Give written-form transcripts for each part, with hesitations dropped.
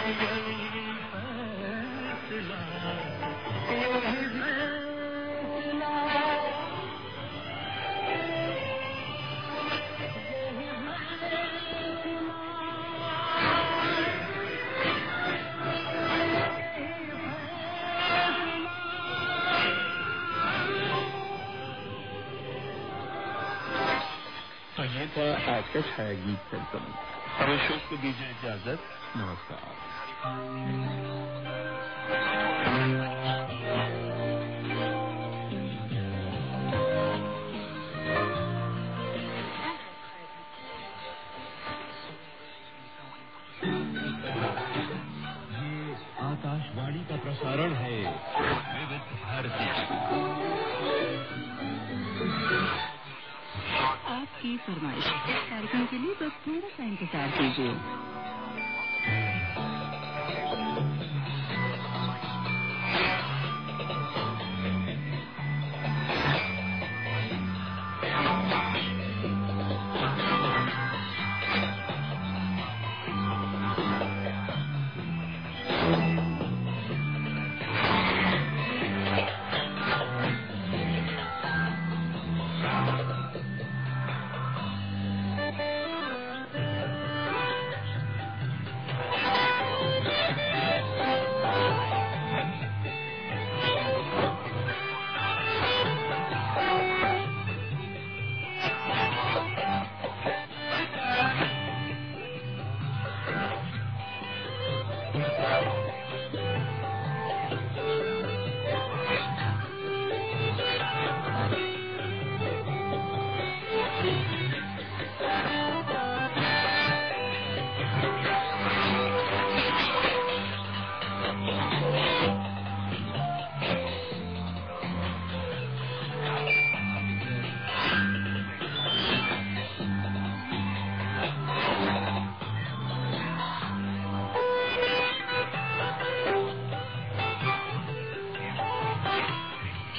तो ये था आज का छाया गीत कार्यक्रम। हमें शो को दीजिए इजाजत। नमस्कार। ये आकाशवाणी का प्रसारण है विविध भारती। आपकी फरमाइश इस कार्यक्रम के लिए बस थोड़ा सा इंतजार कीजिए।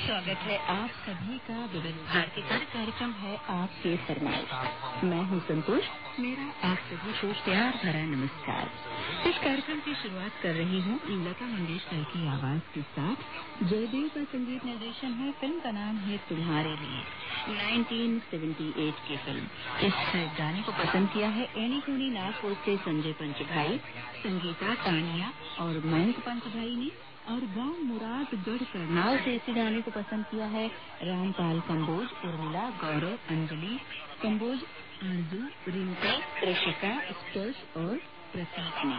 स्वागत है आप सभी का विविध भारती का कार्यक्रम है आपके फरमाइश। मैं हूं संतोष। मेरा आप सभी को प्यार भरा नमस्कार। इस कार्यक्रम की शुरुआत कर रही हूं लता मंगेशकर की आवाज के साथ। जयदेव का संगीत निर्देशन है। फिल्म का नाम है तुम्हारे लिए, 1978 की फिल्म। इस गाने को पसंद किया है एनी कोनी नागपुर से संजय पंच भाई, संगीता तानिया और मयंक पंच भाई ने, और गांव मुरादगढ़ करनाल से इस गाने को पसंद किया है रामपाल कंबोज, उर्मिला, गौरव, अंजलि कंबोज, आरजू, रिंका, ऋषिका, स्पर्श और प्रतीक ने।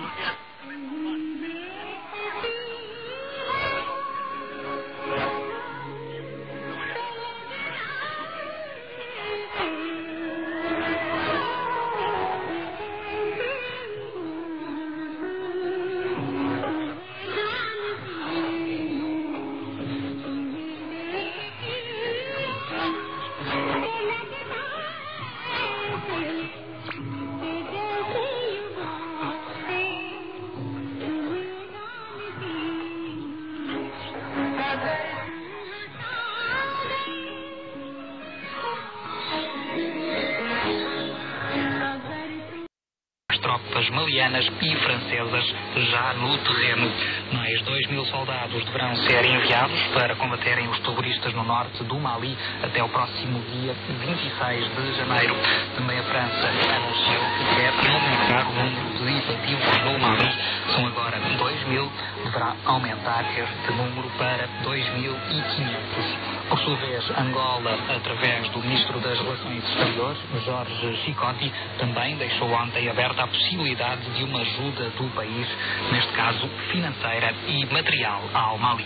Tropas malianas e francesas já no terreno. Mais 2.000 soldados deverão ser enviados para combaterem os terroristas no norte do Mali até o próximo dia 26 de janeiro. Também a França anunciou que quer aumentar o número de efetivos no Mali. São agora 2.000, deverá aumentar este número para 2.500. Por sua vez, Angola, através do Ministro das Relações Exteriores, Jorge Chicotti, também deixou ontem aberta a possibilidade de uma ajuda do país, neste caso financeira e material, ao Mali.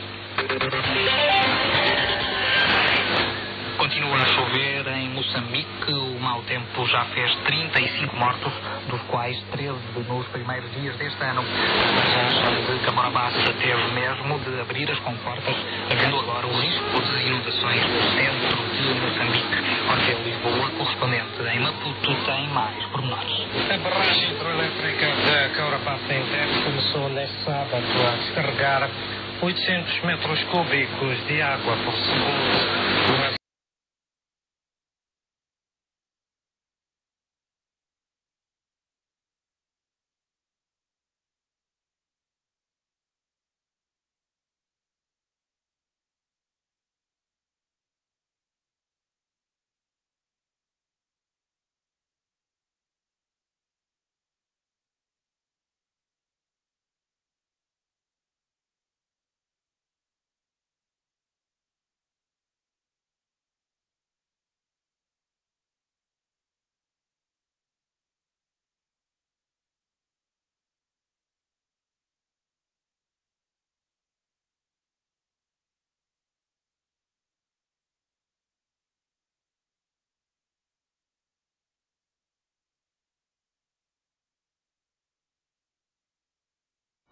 Continua a chover em Moçambique. O mau tempo já fez 35 mortos, dos quais 13 nos primeiros dias deste ano. A barragem de Camorabaça teve mesmo de abrir as comportas, havendo agora o risco de inundações no centro de Moçambique. Orquel Lisboa, correspondente em Maputo, tem mais pormenores. A barragem hidroelétrica da Camorabaça em Tete começou neste sábado a descarregar 800 metros cúbicos de água por segundo.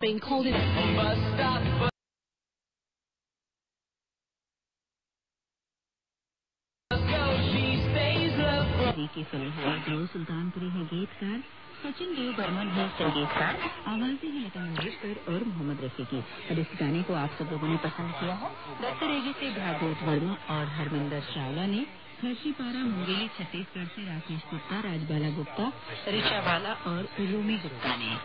Being called in. की film है देव सुल्तानपुरी है गीतकार, सचिन देव बर्मन है संगीतकार, आवाजें हैं लता मंगेशकर और मोहम्मद रफी की। और इस गाने को आप सब लोगों ने पसंद किया है। दत्तरेगी से भागवत वर्मा और हरमिंदर चावला ने, हर्षीपारा मुंगेली छत्तीसगढ़ से राकेश गुप्ता, राजबाला गुप्ता, ऋचा बाला और रूमी गुप्ता ने।